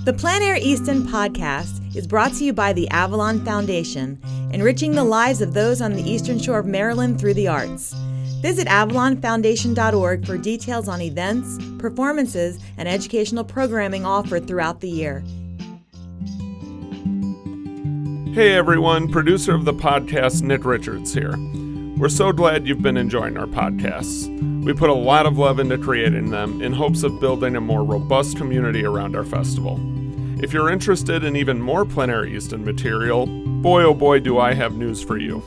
The Plein Air Easton Podcast is brought to you by the Avalon Foundation, enriching the lives of those on the Eastern Shore of Maryland through the arts. Visit avalonfoundation.org for details on events, performances, and educational programming offered throughout the year. Hey everyone, producer of the podcast, Nick Richards here. We're so glad you've been enjoying our podcasts. We put a lot of love into creating them in hopes of building a more robust community around our festival. If you're interested in even more Plein Air Easton material, boy oh boy do I have news for you.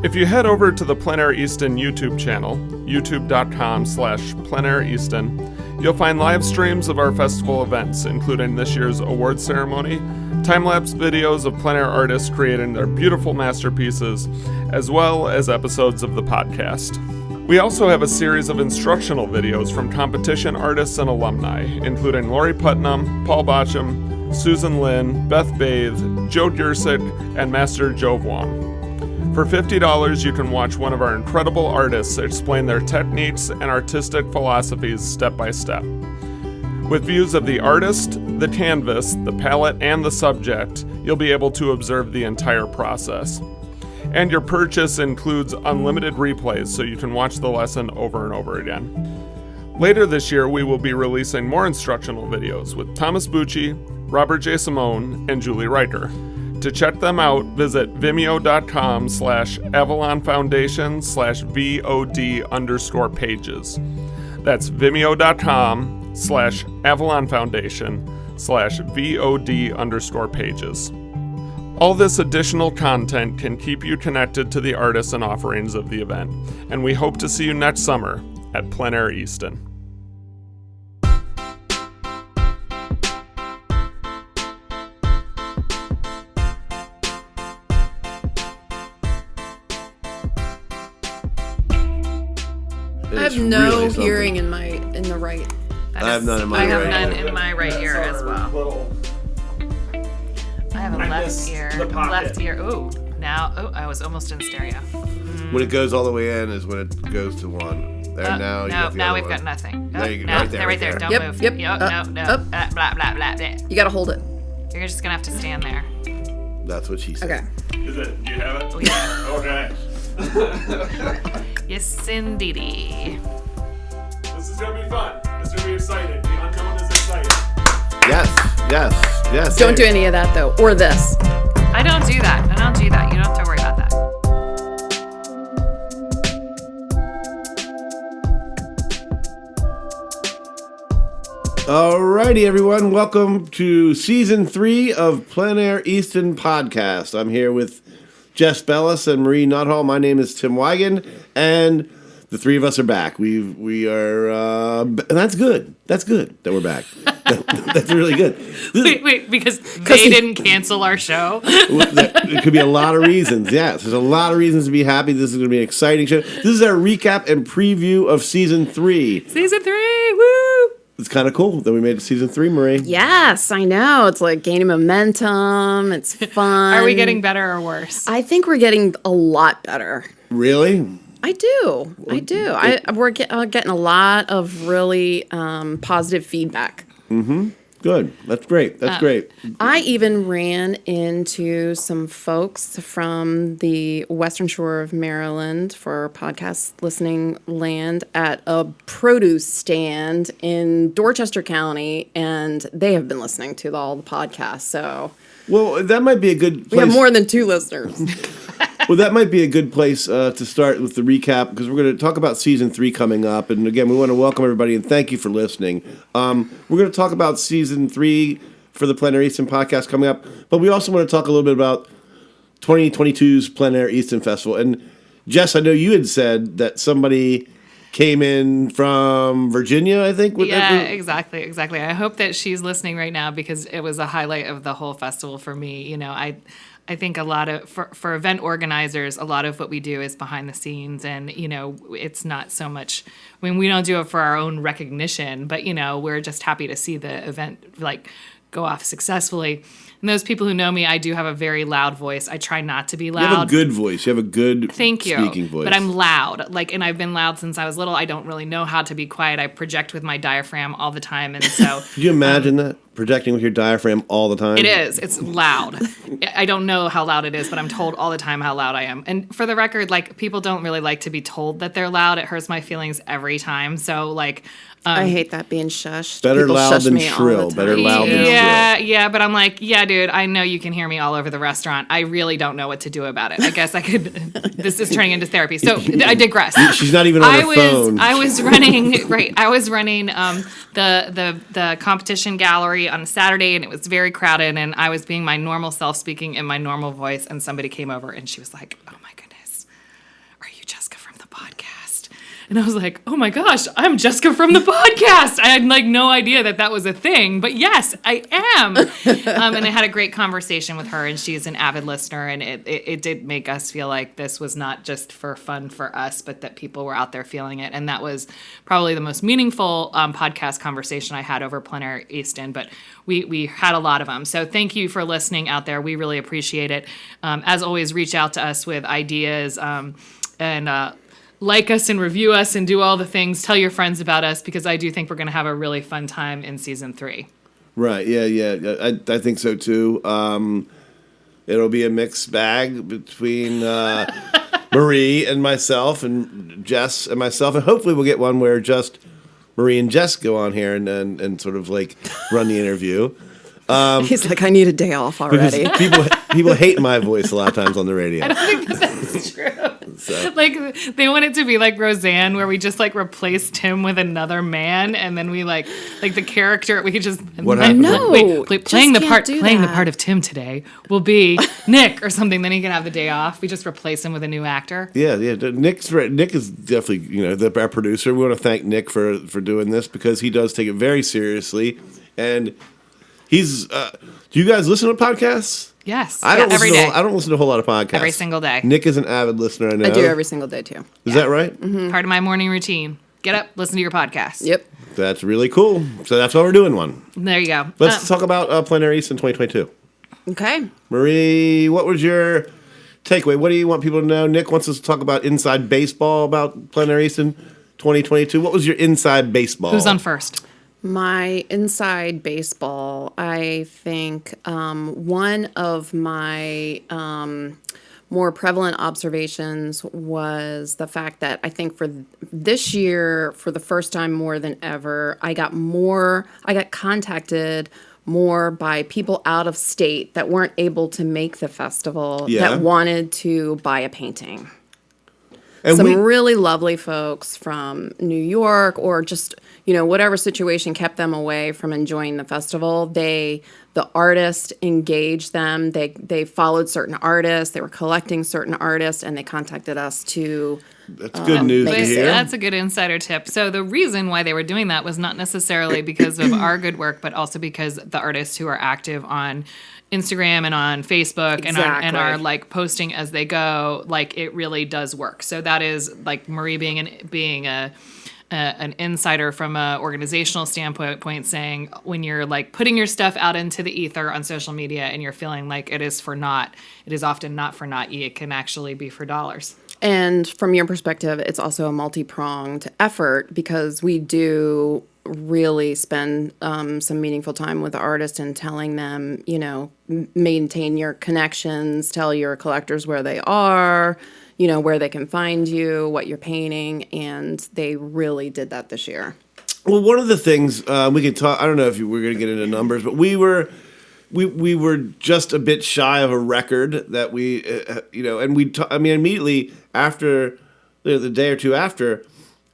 If you head over to the Plein Air Easton YouTube channel, youtube.com/Plein Air Easton, you'll find live streams of our festival events, including this year's awards ceremony, time-lapse videos of plein air artists creating their beautiful masterpieces, as well as episodes of the podcast. We also have a series of instructional videos from competition artists and alumni, including Lori Putnam, Paul Botcham, Susan Lin, Beth Bathe, Joe Giersick, and Master Joe Vuong. For $50, you can watch one of our incredible artists explain their techniques and artistic philosophies step by step. With views of the artist, the canvas, the palette, and the subject, you'll be able to observe the entire process. And your purchase includes unlimited replays so you can watch the lesson over and over again. Later this year, we will be releasing more instructional videos with Thomas Bucci, Robert J. Simone, and Julie Riker. To check them out, visit vimeo.com/Avalon Foundation/VOD_pages. That's vimeo.com/Avalon Foundation/VOD_pages. All this additional content can keep you connected to the artists and offerings of the event, and we hope to see you next summer at Plein Air Easton. I have no hearing in the right. I have none in my right. I have none in my right ear as well. I have a left ear. Ooh, now. Oh, I was almost in stereo. When it goes all the way in is when it goes to one. There now. Now we've got nothing. There you go. Right there. Don't move. Yep. No. Blah blah blah. You gotta hold it. You're just gonna have to stand there. That's what she said. Okay. Do you have it? Oh, yeah. Okay. Yes, indeedy. This is going to be fun. This is going to be exciting. The unknown is exciting. Yes. Don't do any of that though, or this. I don't do that. You don't have to worry about that. Alrighty, everyone. Welcome to Season 3 of Plein Air Easton Podcast. I'm here with Jess Bellis and Marie Nuthall. My name is Tim Wigan, and the three of us are back. We are, and that's good. That's good that we're back. That's really good. Wait, because they didn't cancel our show? It could be a lot of reasons. Yes, there's a lot of reasons to be happy. This is going to be an exciting show. This is our recap and preview of Season 3. Season 3, woo! It's kind of cool that we made it Season 3, Marie. Yes, I know. It's like gaining momentum. It's fun. Are we getting better or worse? I think we're getting a lot better. Really? I do. We're getting a lot of really positive feedback. Mm-hmm. Good. That's great. Great. I even ran into some folks from the Western Shore of Maryland for podcast listening land at a produce stand in Dorchester County, and they have been listening to all the podcasts. So, well, that might be a good place. We have more than 2 listeners. Well, that might be a good place to start with the recap, because we're going to talk about Season 3 coming up. And again, we want to welcome everybody and thank you for listening. We're going to talk about Season 3 for the Plein Air Easton Podcast coming up. But we also want to talk a little bit about 2022's Plein Air Easton Festival. And Jess, I know you had said that somebody came in from Virginia, I think. Yeah, exactly. I hope that she's listening right now, because it was a highlight of the whole festival for me. You know, I think a lot of, for event organizers, a lot of what we do is behind the scenes, and, you know, it's not so much, I mean, we don't do it for our own recognition, but, you know, we're just happy to see the event, like, go off successfully. And those people who know me, I do have a very loud voice. I try not to be loud. You have a good voice. You have a good speaking voice. But I'm loud. Like, and I've been loud since I was little. I don't really know how to be quiet. I project with my diaphragm all the time. And so... Could you imagine that? Projecting with your diaphragm all the time? It is. It's loud. I don't know how loud it is, but I'm told all the time how loud I am. And for the record, like, people don't really like to be told that they're loud. It hurts my feelings every time. So, like... I hate that being shushed. Better People loud shush than me all shrill. the time. Better loud than shrill. Yeah, but I'm like, yeah, dude, I know you can hear me all over the restaurant. I really don't know what to do about it. I guess I could. This is turning into therapy. So I digress. She's not even on her phone. I was running right. I was running the competition gallery on a Saturday, and it was very crowded. And I was being my normal self, speaking in my normal voice. And somebody came over, and she was like, "Oh my goodness, are you Jessica from the podcast?" And I was like, oh my gosh, I'm Jessica from the podcast. I had like no idea that was a thing, but yes, I am. And I had a great conversation with her, and she's an avid listener, and it did make us feel like this was not just for fun for us, but that people were out there feeling it. And that was probably the most meaningful podcast conversation I had over Plein Air Easton, but we had a lot of them. So thank you for listening out there. We really appreciate it. As always, reach out to us with ideas and like us and review us and do all the things. Tell your friends about us, because I do think we're going to have a really fun time in season 3. Right. Yeah. I think so too. It'll be a mixed bag between Marie and myself, and Jess and myself, and hopefully we'll get one where just Marie and Jess go on here and sort of like run the interview. He's like, I need a day off already. Because people hate my voice a lot of times on the radio. I don't think that's true. So. Like, they want it to be like Roseanne, where we just like replace Tim with another man, and then we like the character. We could just playing the part of Tim today will be Nick or something. Then he can have the day off. We just replace him with a new actor. Yeah. Nick is definitely our producer. We want to thank Nick for doing this, because he does take it very seriously, and he's. Do you guys listen to podcasts? Yes. Every day. I don't listen to a whole lot of podcasts. Every single day. Nick is an avid listener, I know. I do every single day, too. Is that right? Mm-hmm. Part of my morning routine. Get up, listen to your podcast. Yep. That's really cool. So that's why we're doing one. There you go. Let's talk about Plein Air Easton 2022. Okay. Marie, what was your takeaway? What do you want people to know? Nick wants us to talk about inside baseball about Plein Air Easton 2022. What was your inside baseball? Who's on first? My inside baseball, I think one of my more prevalent observations was the fact that I think for this year, for the first time more than ever, I got contacted more by people out of state that weren't able to make the festival that wanted to buy a painting. And some really lovely folks from New York, or just, whatever situation kept them away from enjoying the festival. The artist engaged them. They followed certain artists. They were collecting certain artists, and they contacted us to. That's good news to hear. That's a good insider tip. So the reason why they were doing that was not necessarily because of our good work, but also because the artists who are active on Instagram and on Facebook and are like posting as they go, like it really does work. So that is like Marie being an insider from an organizational standpoint, saying when you're like putting your stuff out into the ether on social media and you're feeling like it is often not for naught. It can actually be for dollars. And from your perspective, it's also a multi-pronged effort, because we do really spend some meaningful time with the artist and telling them, maintain your connections, tell your collectors where they are, where they can find you, what you're painting, and they really did that this year. Well, one of the things we could talk, I don't know if we're going to get into numbers, but we were just a bit shy of a record that we, and immediately after, the day or two after,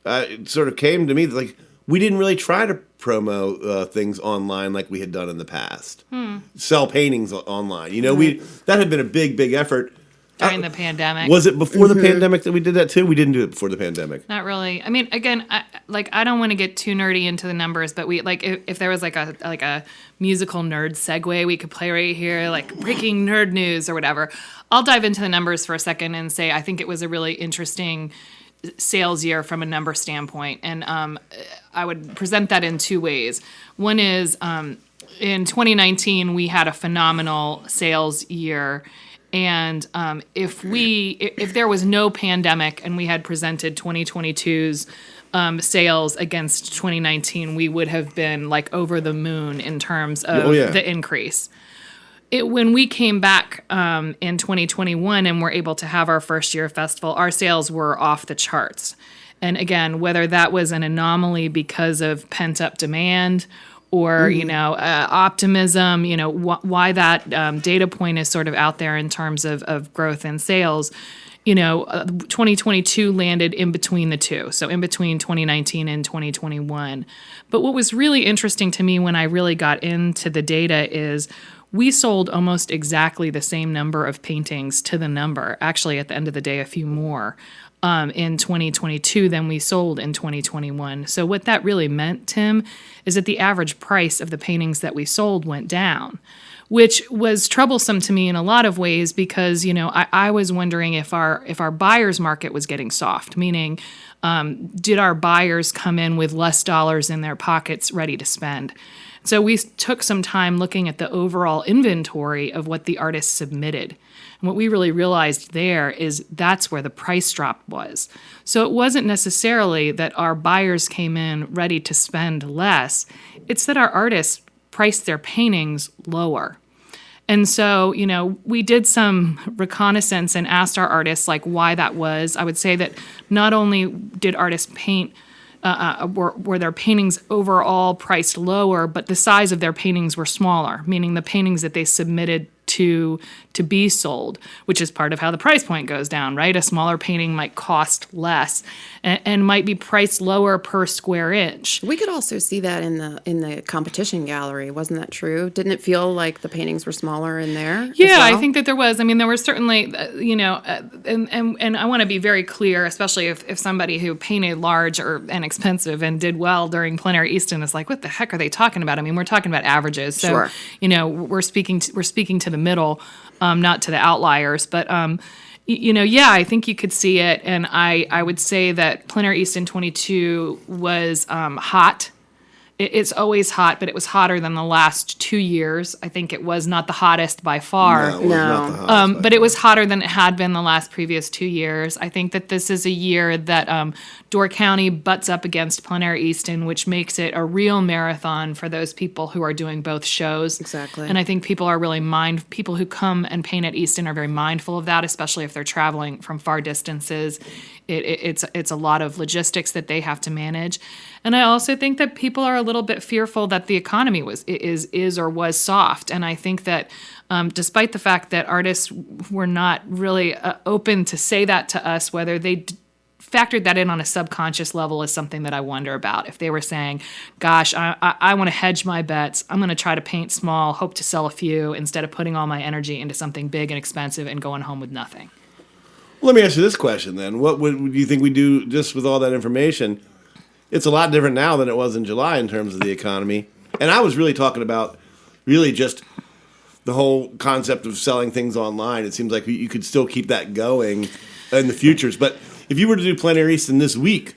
it sort of came to me that, like, we didn't really try to promo things online like we had done in the past. Sell paintings online. That had been a big effort. During the pandemic. Was it before the pandemic that we did that too? We didn't do it before the pandemic. Not really. I mean, again, I don't want to get too nerdy into the numbers, but we if there was like a musical nerd segue we could play right here, like breaking nerd news or whatever. I'll dive into the numbers for a second and say I think it was a really interesting sales year from a number standpoint, and I would present that in two ways. One is in 2019, we had a phenomenal sales year. And if there was no pandemic and we had presented 2022's sales against 2019, we would have been like over the moon in terms of the increase. When we came back in 2021 and were able to have our first year of festival, our sales were off the charts. And again, whether that was an anomaly because of pent-up demand or, optimism, why that data point is sort of out there in terms of growth in sales, 2022 landed in between the two, so in between 2019 and 2021. But what was really interesting to me when I really got into the data is we sold almost exactly the same number of paintings to the number, actually at the end of the day, a few more, in 2022 than we sold in 2021. So what that really meant, Tim, is that the average price of the paintings that we sold went down, which was troublesome to me in a lot of ways because, I was wondering if our buyer's market was getting soft, meaning did our buyers come in with less dollars in their pockets ready to spend? So we took some time looking at the overall inventory of what the artists submitted. And what we really realized there is that's where the price drop was. So it wasn't necessarily that our buyers came in ready to spend less. It's that our artists priced their paintings lower. And so, we did some reconnaissance and asked our artists like why that was. I would say that not only did artists paint were their paintings overall priced lower, but the size of their paintings were smaller, meaning the paintings that they submitted to be sold, which is part of how the price point goes down, right? A smaller painting might cost less and might be priced lower per square inch. We could also see that in the competition gallery. Wasn't that true? Didn't it feel like the paintings were smaller in there? Yeah, I think that there was. I mean, there were certainly, and I want to be very clear, especially if somebody who painted large and expensive and did well during Plein Air Easton is like, what the heck are they talking about? I mean, we're talking about averages. So, sure. We're speaking to the middle, not to the outliers. But, I think you could see it. And I would say that Plein Air Easton 22 was hot. It's always hot, but it was hotter than the last 2 years. I think it was not the hottest by far. No, it was not the hottest but it was hotter than it had been the last previous 2 years. I think that this is a year that Door County butts up against Plein Air Easton, which makes it a real marathon for those people who are doing both shows. Exactly. And I think people are really people who come and paint at Easton are very mindful of that, especially if they're traveling from far distances. It's a lot of logistics that they have to manage. And I also think that people are a little bit fearful that the economy is or was soft. And I think that despite the fact that artists were not really open to say that to us, whether they factored that in on a subconscious level is something that I wonder about. If they were saying, gosh, I want to hedge my bets. I'm going to try to paint small, hope to sell a few instead of putting all my energy into something big and expensive and going home with nothing. Let me ask you this question then. What would you think we do just with all that information? It's a lot different now than it was in July in terms of the economy. And I was really talking about really just the whole concept of selling things online. It seems like you could still keep that going in the futures. But if you were to do Plein Air Easton this week,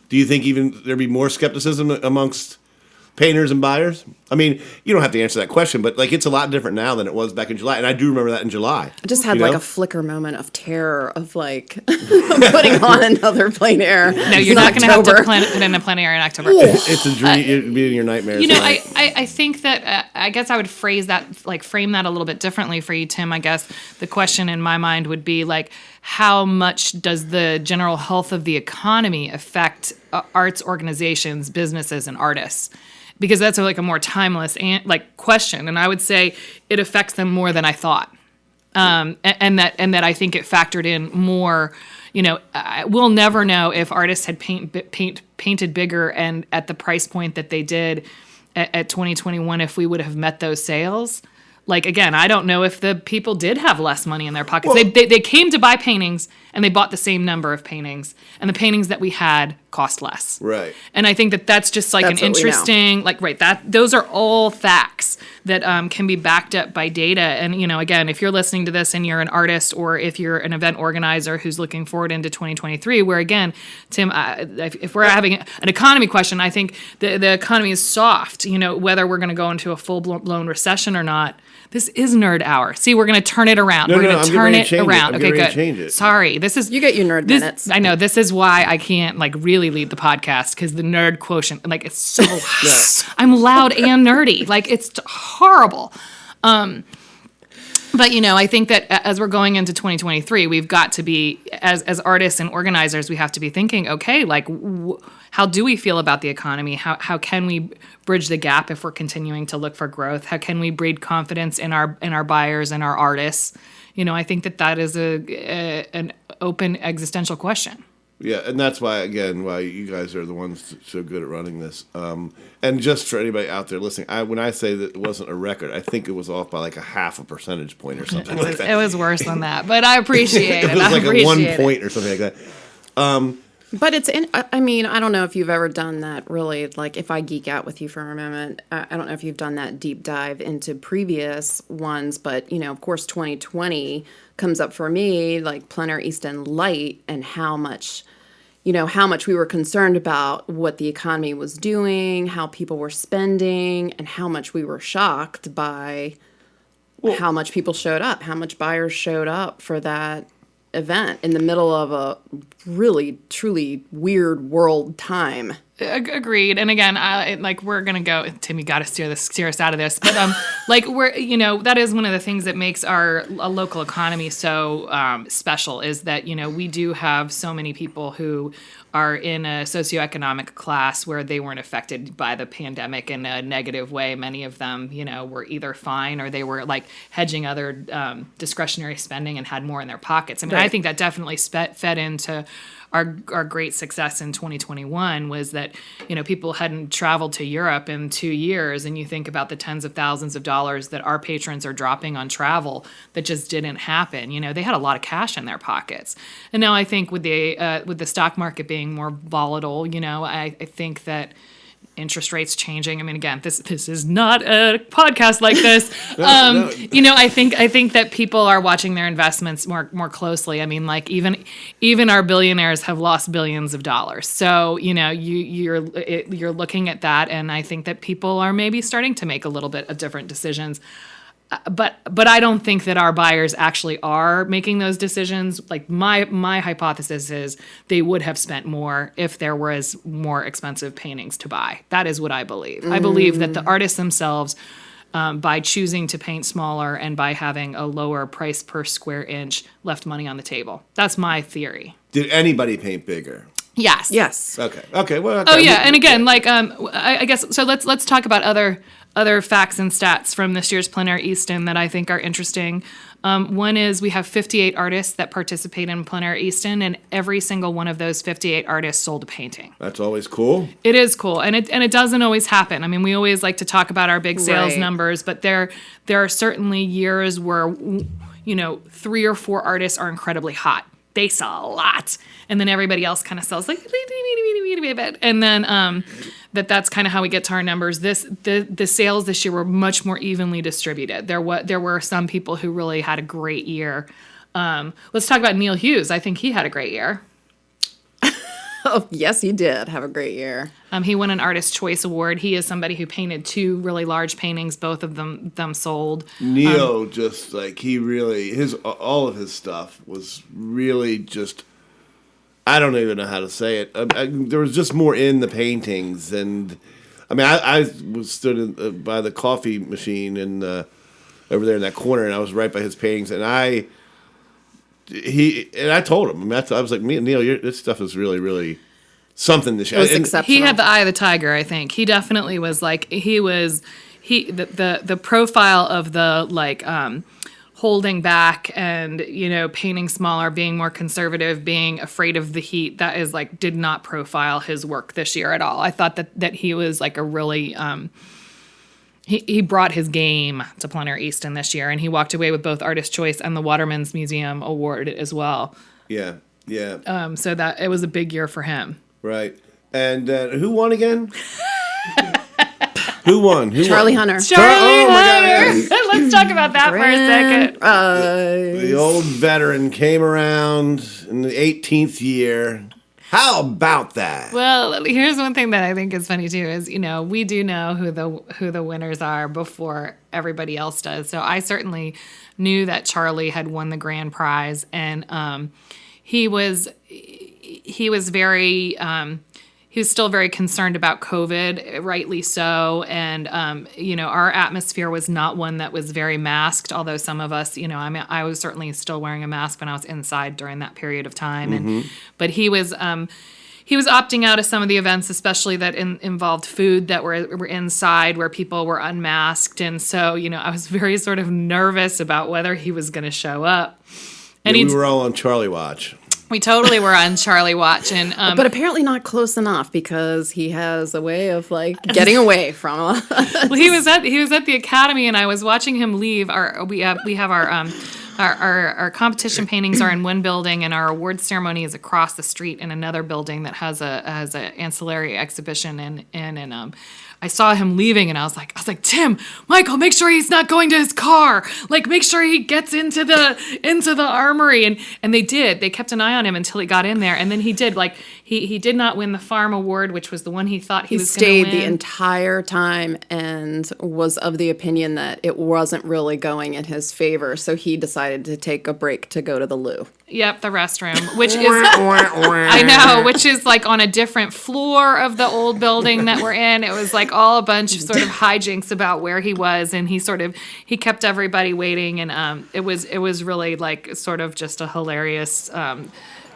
do you think even there'd be more skepticism amongst painters and buyers? I mean, you don't have to answer that question, but like it's a lot different now than it was back in July. And I do remember that in July. I just had like a flicker moment of terror of like putting on another Plein Air. No, you're not going to have to put in a Plein Air in October. It's a dream. It'd be in your nightmares. I think that I guess I would frame that a little bit differently for you, Tim. I guess the question in my mind would be like, how much does the general health of the economy affect arts organizations, businesses, and artists? Because that's like a more timeless question, and I would say it affects them more than I thought, and that I think it factored in more. We'll never know if artists had painted bigger and at the price point that they did at 2021 if we would have met those sales. Like, again, I don't know if the people did have less money in their pockets. Well, they came to buy paintings, and they bought the same number of paintings. And the paintings that we had cost less. Right. And I think that that's just like That's an what we know. interesting, those are all facts that can be backed up by data. And, again, if you're listening to this and you're an artist or if you're an event organizer who's looking forward into 2023, where again, Tim, if we're having an economy question, I think the economy is soft, whether we're going to go into a full-blown recession or not. This is Nerd Hour. See, we're going to turn it around. We're going to turn it around. Okay, good. Change it. Sorry, this is You get your nerd minutes. I know this is why I can't really lead the podcast, because the nerd quotient, it's so I'm loud and nerdy, it's horrible. But I think that as we're going into 2023, we've got to be, as artists and organizers, we have to be thinking, okay, how do we feel about the economy? How can we bridge the gap if we're continuing to look for growth? How can we breed confidence in our buyers and our artists? I think that is an open existential question. Yeah, and that's why you guys are the ones so good at running this. And just for anybody out there listening, when I say that it wasn't a record, I think it was off by like a 0.5 percentage point or something like that. It was worse than that, but I appreciate it. It was like a 1 point or something like that. But I don't know if you've ever done that really, if I geek out with you for a moment, I don't know if you've done that deep dive into previous ones, but, of course, 2020 comes up for me, Plein Air Easton Light, and how much we were concerned about what the economy was doing, how people were spending, and how much we were shocked by how much people showed up, how much buyers showed up for that event in the middle of a really, truly weird world time. Agreed. And again, we're gonna go. Tim, you got to steer us out of this. But that is one of the things that makes our local economy so special, is that we do have so many people who are in a socioeconomic class where they weren't affected by the pandemic in a negative way. Many of them, were either fine or they were hedging other discretionary spending and had more in their pockets. I mean, right. I think that definitely fed into our great success in 2021 was that, people hadn't traveled to Europe in 2 years, and you think about the tens of thousands of dollars that our patrons are dropping on travel that just didn't happen. They had a lot of cash in their pockets. And now I think with the stock market being more volatile, I think that interest rates changing. I mean, again, this is not a podcast like this. No. I think that people are watching their investments more closely. I mean, even our billionaires have lost billions of dollars. So you're looking at that, and I think that people are maybe starting to make a little bit of different decisions. But I don't think that our buyers actually are making those decisions. My hypothesis is they would have spent more if there was more expensive paintings to buy. That is what I believe. I believe that the artists themselves, by choosing to paint smaller and by having a lower price per square inch, left money on the table. That's my theory. Did anybody paint bigger? Yes. Yes. Okay. Well. Okay. Oh yeah, and again, I guess so. Let's talk about other facts and stats from this year's Plein Air Easton that I think are interesting. One is we have 58 artists that participate in Plein Air Easton, and every single one of those 58 artists sold a painting. That's always cool. It is cool, and it doesn't always happen. I mean, we always like to talk about our big sales Right. numbers, but there are certainly years where 3 or 4 artists are incredibly hot. They sell a lot, and then everybody else kind of sells a bit, and then that's kind of how we get to our numbers. The sales this year were much more evenly distributed. There were some people who really had a great year. Let's talk about Neil Hughes. I think he had a great year. Oh, yes, he did have a great year. He won an Artist Choice Award. He is somebody who painted 2 really large paintings. Both of them sold. Neo all of his stuff was really just, I don't even know how to say it. There was just more in the paintings, and I mean, I was stood by the coffee machine and over there in that corner, and I was right by his paintings, and I told him, I was like, Neil, this stuff is really, really something this year. It was exceptional. He had the eye of the tiger, I think. He definitely was the profile of the holding back and, painting smaller, being more conservative, being afraid of the heat. That is did not profile his work this year at all. I thought that he was a really, he brought his game to Plein Air Easton this year, and he walked away with both Artist Choice and the Waterman's Museum Award as well. Yeah. So that it was a big year for him. Right. And who won again? Who won? Charlie Hunter. Charlie Oh my Hunter. Let's talk about that for a second. The old veteran came around in the 18th year. How about that? Well, here's one thing that I think is funny too is, we do know who the winners are before everybody else does. So I certainly knew that Charlie had won the grand prize, and he was very he was still very concerned about COVID, rightly so. And, our atmosphere was not one that was very masked, although some of us, I was certainly still wearing a mask when I was inside during that period of time. But he was opting out of some of the events, especially that involved food that were inside where people were unmasked. And so, I was very sort of nervous about whether he was going to show up. And we were all on Charlie watch. We totally were on Charlie watch, but apparently not close enough because he has a way of getting away from us. Well, he was at the academy, and I was watching him leave. We have our competition paintings are in one building, and our award ceremony is across the street in another building that has a ancillary exhibition. And I saw him leaving, and I was like, Tim, Michael, make sure he's not going to his car. Make sure he gets into the armory. And they did. They kept an eye on him until he got in there, and then he did. He did not win the farm award, which was the one he thought he was going to win. He stayed the entire time and was of the opinion that it wasn't really going in his favor, so he decided to take a break to go to the loo. Yep, the restroom, which is I know, which is on a different floor of the old building that we're in. It was all a bunch of sort of hijinks about where he was, and he kept everybody waiting, and it was really sort of just a hilarious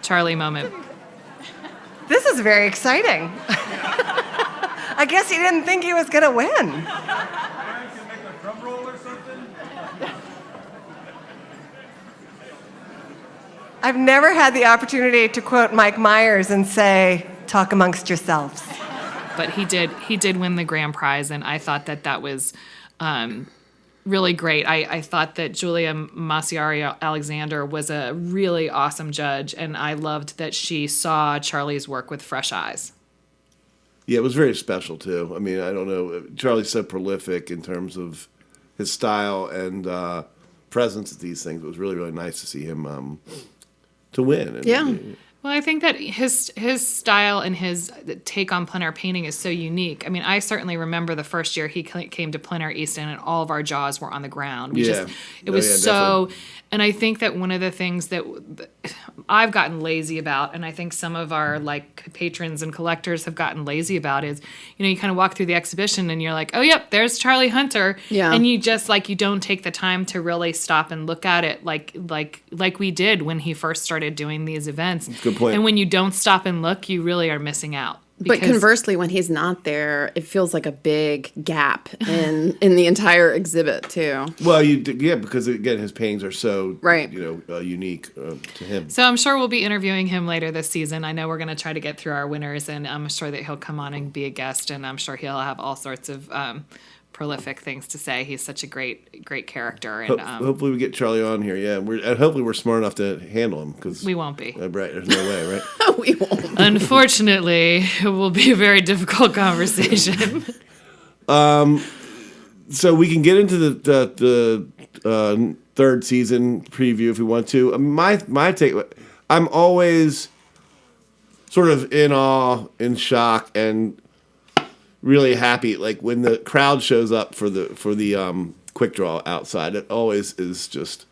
Charlie moment. This is very exciting. I guess he didn't think he was going to win. I've never had the opportunity to quote Mike Myers and say, "Talk amongst yourselves." But he did win the grand prize, and I thought that was really great. I thought that Julia Massiari Alexander was a really awesome judge, and I loved that she saw Charlie's work with fresh eyes. Yeah, it was very special, too. I mean, I don't know. Charlie's so prolific in terms of his style and presence at these things. It was really, really nice to see him to win. Yeah. Well, I think that his style and his take on plein air painting is so unique. I mean, I certainly remember the first year he came to Plein Air Easton, and all of our jaws were on the ground. It was so. Definitely. And I think that one of the things that I've gotten lazy about, and I think some of our patrons and collectors have gotten lazy about, is you kind of walk through the exhibition and you're like, oh yep, there's Charlie Hunter, and you just you don't take the time to really stop and look at it like we did when he first started doing these events. Good point. And when you don't stop and look, you really are missing out. But conversely, when he's not there, it feels like a big gap in the entire exhibit too. Well, because again, his paintings are so right. Unique to him. So I'm sure we'll be interviewing him later this season. I know we're going to try to get through our winners, and I'm sure that he'll come on and be a guest, and I'm sure he'll have all sorts of prolific things to say. He's such a great character, and hopefully we get Charlie on here. Yeah, hopefully we're smart enough to handle him, because we won't be. Right, there's no way, right? We won't. Unfortunately, it will be a very difficult conversation. So we can get into the third season preview if we want to. My take, I'm always sort of in awe, in shock, and really happy when the crowd shows up for the quick draw outside. It always is just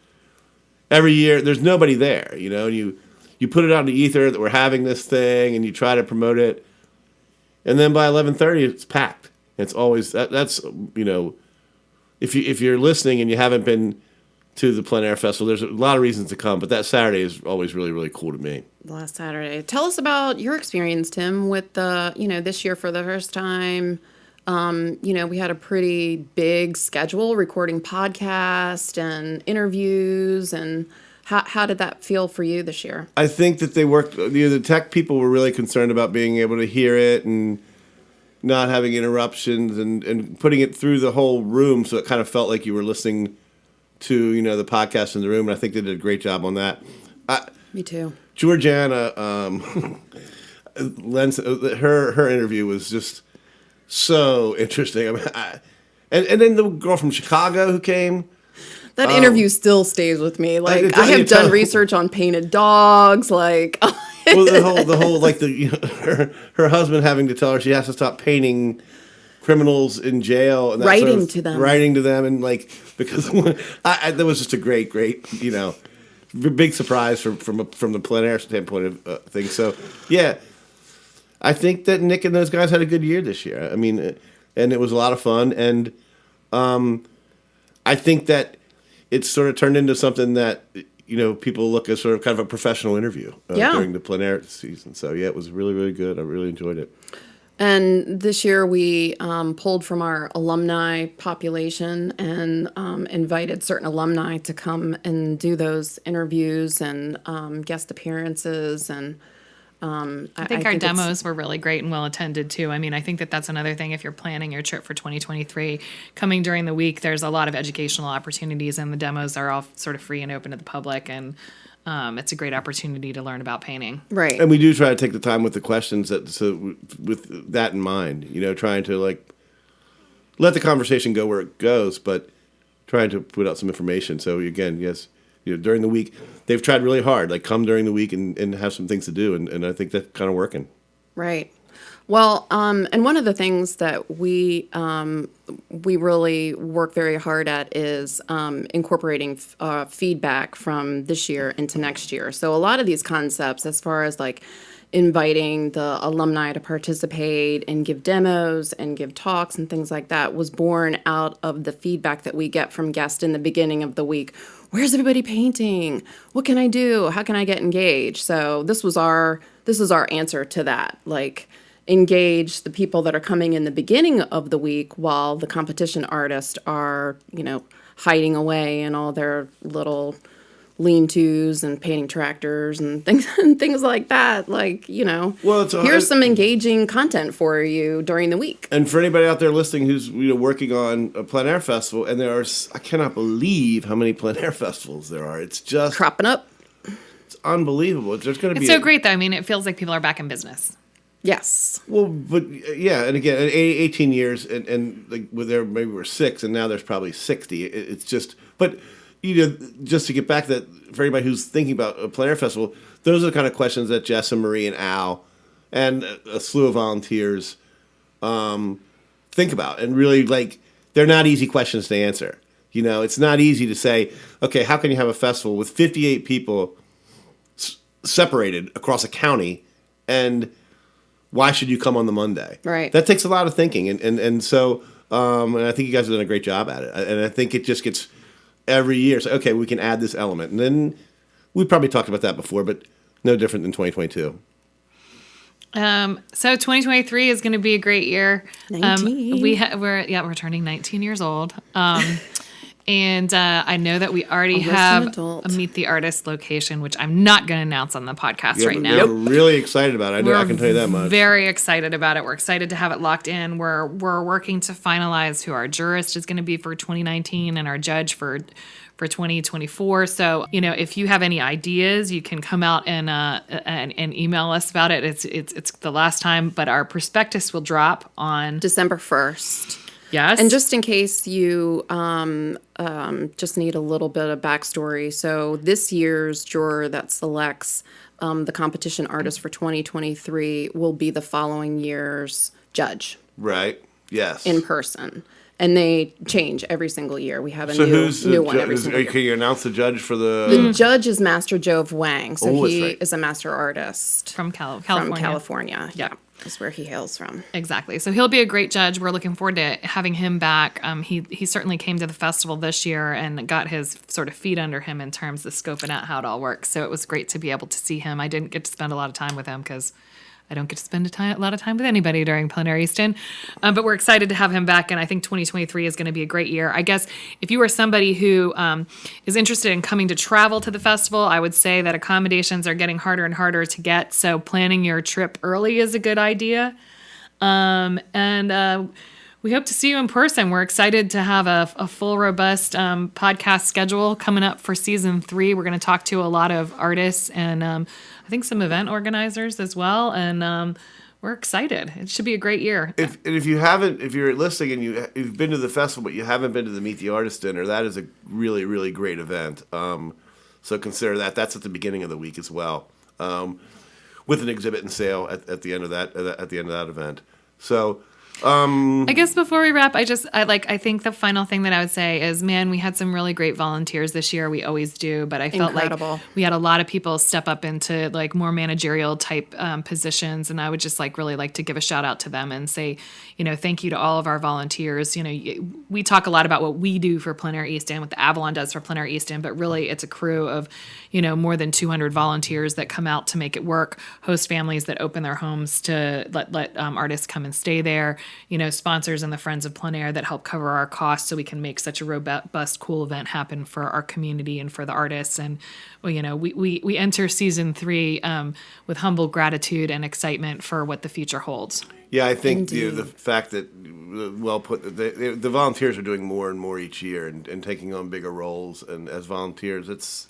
every year there's nobody there, and you put it out in the ether that we're having this thing, and you try to promote it, and then by 11:30 it's packed. It's always that's if you're listening and you haven't been to the Plein Air Festival, there's a lot of reasons to come, but that Saturday is always really, really cool to me. Last Saturday. Tell us about your experience, Tim, with this year for the first time. We had a pretty big schedule, recording podcast and interviews, and how did that feel for you this year? I think that they worked, the tech people were really concerned about being able to hear it and not having interruptions and putting it through the whole room so it kind of felt like you were listening to the podcast in the room, and I think they did a great job on that. Me too. Georgiana, her interview was just so interesting. I mean, and then the girl from Chicago who came. That interview still stays with me. Like, I have tell- done research on painted dogs. Like, Well, the whole like her husband having to tell her she has to stop painting criminals in jail and that Writing to them. writing to them, and like because that was just a great big surprise from the plein air standpoint of things. So yeah, I think that Nick and those guys had a good year this year. I mean, and it was a lot of fun, and I think that it's sort of turned into something that people look at sort of kind of a professional interview during the plein air season. So yeah, it was really, really good. I really enjoyed it. and this year we pulled from our alumni population and invited certain alumni to come and do those interviews and guest appearances. And I think our demos were really great and well attended too. I mean, I think that that's another thing if you're planning your trip for 2023. Coming during the week, there's a lot of educational opportunities, and the demos are all sort of free and open to the public, and it's a great opportunity to learn about painting. Right. And we do try to take the time with the questions with that in mind, trying to like let the conversation go where it goes, but trying to put out some information. So again, yes, during the week, they've tried really hard, like come during the week and have some things to do. And I think that's kind of working. Right. Well, and one of the things that we really work very hard at is incorporating feedback from this year into next year. So a lot of these concepts, as far as like inviting the alumni to participate and give demos and give talks and things like that, was born out of the feedback that we get from guests in the beginning of the week. Where's everybody painting? What can I do? How can I get engaged? So this is our answer to that. Like, engage the people that are coming in the beginning of the week while the competition artists are, hiding away in all their little lean-tos and painting tractors and things like that. Like, here's some engaging content for you during the week. And for anybody out there listening who's working on a plein air festival, and I cannot believe how many plein air festivals there are. It's just Cropping up. It's unbelievable. There's going to be It's so great though. I mean, it feels like people are back in business. Yes. Well, but yeah, and again, 18 years, and like there maybe we're 6, and now there's probably 60. It's just, but just to get back to that, for anybody who's thinking about a plein air festival, those are the kind of questions that Jess and Marie and Al and a slew of volunteers think about, and really like they're not easy questions to answer. It's not easy to say, okay, how can you have a festival with 58 people separated across a county, and why should you come on the Monday? Right. That takes a lot of thinking. And so and I think you guys have done a great job at it. And I think it just gets every year. So, okay, we can add this element. And then we probably talked about that before, but no different than 2022. So 2023 is going to be a great year. 19. We're turning 19 years old. And I know that we already Almost an have adult. a Meet the Artist location, which I'm not going to announce on the podcast right now. We're really excited about it. I can tell you that much. Very excited about it. We're excited to have it locked in. We're working to finalize who our jurist is going to be for 2019 and our judge for 2024. So, if you have any ideas, you can come out and email us about it. It's the last time, but our prospectus will drop on December 1st. Yes. And just in case you just need a little bit of backstory, so this year's juror that selects the competition artist for 2023 will be the following year's judge. Right. Yes. In person. And they change every single year. We have a who's new one every single year. Can you announce the judge for the... The judge is Master Jove Wang. So Oh, that's he right. is a master artist from California. from California. Yeah. That's where he hails from. Exactly. So he'll be a great judge. We're looking forward to having him back. He certainly came to the festival this year and got his sort of feet under him in terms of scoping out how it all works. So it was great to be able to see him. I didn't get to spend a lot of time with him because I don't get to spend a lot of time with anybody during Plein Air Easton. But we're excited to have him back, and I think 2023 is going to be a great year. I guess if you are somebody who is interested in coming to travel to the festival, I would say that accommodations are getting harder and harder to get, so planning your trip early is a good idea. we hope to see you in person. We're excited to have a full, robust podcast schedule coming up for season 3. We're going to talk to a lot of artists and I think some event organizers as well. And we're excited. It should be a great year. If you're listening and you've been to the festival, but you haven't been to the Meet the Artist dinner, that is a really, really great event. So consider that. That's at the beginning of the week as well, with an exhibit and sale at the end of that event. So. I guess before we wrap, I think the final thing that I would say is, man, we had some really great volunteers this year. We always do, but I felt like we had a lot of people step up into like more managerial type positions, and I would just really like to give a shout out to them and say, thank you to all of our volunteers. We talk a lot about what we do for Plein Air Easton, what the Avalon does for Plein Air Easton, but really it's a crew of more than 200 volunteers that come out to make it work, host families that open their homes to let artists come and stay there, sponsors and the Friends of Plein Air that help cover our costs so we can make such a robust, cool event happen for our community and for the artists. And, we enter season 3 with humble gratitude and excitement for what the future holds. Yeah, I think the fact that, the volunteers are doing more and more each year and taking on bigger roles. And as volunteers, it's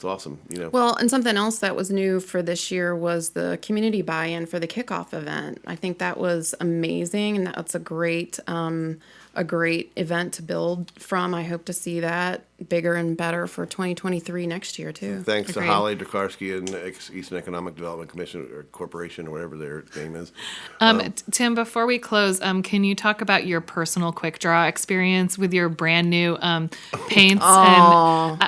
awesome, Well, and something else that was new for this year was the community buy-in for the kickoff event. I think that was amazing, and that's a great event to build from. I hope to see that bigger and better for 2023 next year too. Thanks to Holly Drakarski and Eastern Economic Development Commission or Corporation or whatever their name is. Tim, before we close, can you talk about your personal quick draw experience with your brand new paints? And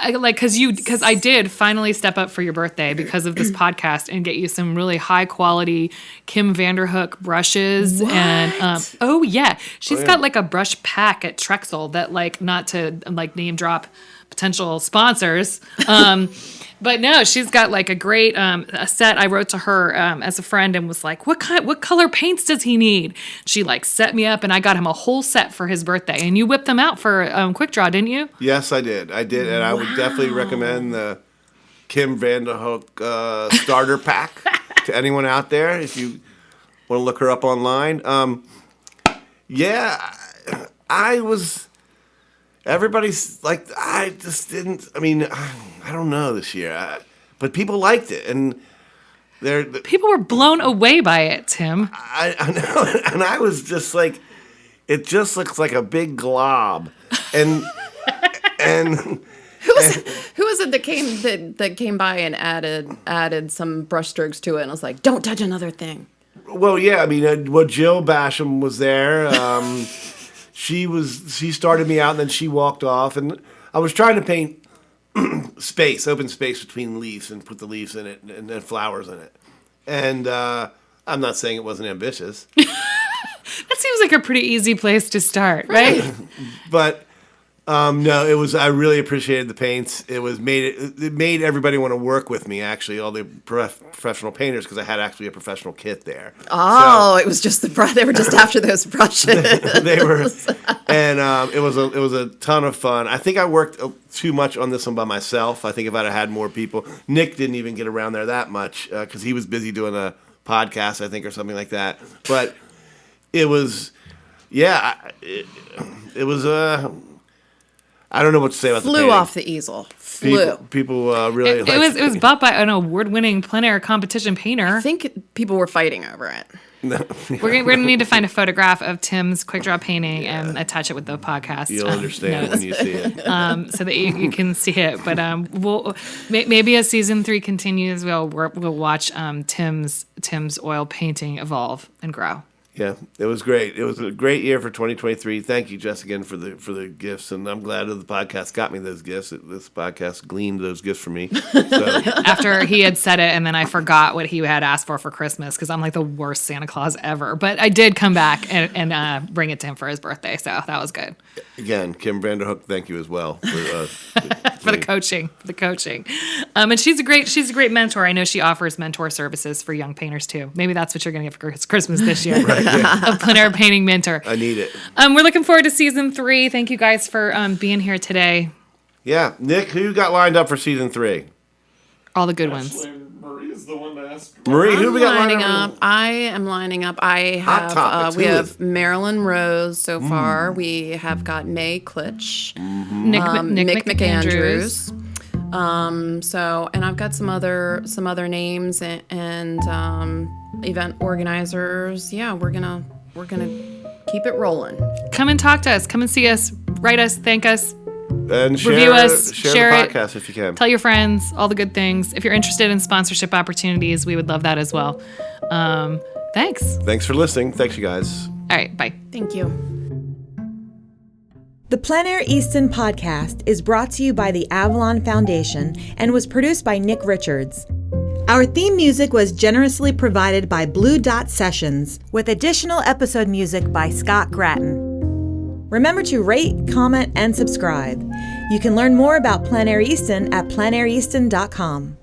because I did finally step up for your birthday because of this podcast and get you some really high quality Kim Vanderhook brushes. What? And she's got like a brush pack at Trexel that not to name drop potential sponsors. But no, she's got a great a set. I wrote to her as a friend and was like, what color paints does he need? She set me up and I got him a whole set for his birthday. And you whipped them out for Quick Draw, didn't you? Yes, I did. And I would definitely recommend the Kim Vanderhook starter pack to anyone out there if you want to look her up online. Everybody's I just didn't. I mean, I don't know this year, but people liked it, and people were blown away by it, Tim. I know, and I was just it just looks like a big glob, and who was it that came by and added some brush strokes to it, and was like, don't touch another thing. Well, yeah, I mean, Jill Basham was there. She started me out, and then she walked off, and I was trying to paint open space between leaves, and put the leaves in it and then flowers in it. And I'm not saying it wasn't ambitious. That seems like a pretty easy place to start, right? But no, it was. I really appreciated the paints. It made everybody want to work with me. Actually, all the professional painters, because I had actually a professional kit there. Oh, so, it was just they were just after those brushes. They were, and it was a ton of fun. I think I worked too much on this one by myself. I think if I'd have had more people, Nick didn't even get around there that much because he was busy doing a podcast, I think, or something like that. But it was, it was I don't know what to say about the painting. Flew off the easel. People really liked it. It was bought by an award-winning plein air competition painter. I think people were fighting over it. No. We're gonna need to find a photograph of Tim's quick draw painting and attach it with the podcast. You'll understand when you see it, so that you can see it. But we'll maybe as season 3 continues, we'll watch Tim's oil painting evolve and grow. Yeah, it was great. It was a great year for 2023. Thank you, Jess, again for the gifts, and I'm glad that the podcast got me those gifts. This podcast gleaned those gifts for me. So. After he had said it, and then I forgot what he had asked for Christmas because I'm like the worst Santa Claus ever. But I did come back and bring it to him for his birthday, so that was good. Again, Kim Vanderhook, thank you as well for the coaching. And she's a great mentor. I know she offers mentor services for young painters too. Maybe that's what you're going to get for Christmas this year. Right. Yeah. A plein air painting mentor. I need it. We're looking forward to season 3. Thank you guys for being here today. Yeah, Nick, who you got lined up for season 3? All the good ones. Ashley Marie's is the one to ask. Marie, who do we got lining lining up? I am lining up. I have topics. we Who have is- Marilyn Rose so far. We have got May Klitsch, Nick McAndrews. So, and I've got some other names and event organizers. Yeah, we're gonna keep it rolling. Come and talk to us. Come and see us. Write us. Thank us. And Review us. share Share the it. podcast if you can. Tell your friends all the good things. If you're interested in sponsorship opportunities, we would love that as well. Thanks. Thanks for listening. Thanks, you guys. All right. Bye. Thank you. The Plein Air Easton Podcast is brought to you by the Avalon Foundation and was produced by Nick Richards. Our theme music was generously provided by Blue Dot Sessions, with additional episode music by Scott Gratton. Remember to rate, comment, and subscribe. You can learn more about Plein Air Easton at pleinaireaston.com.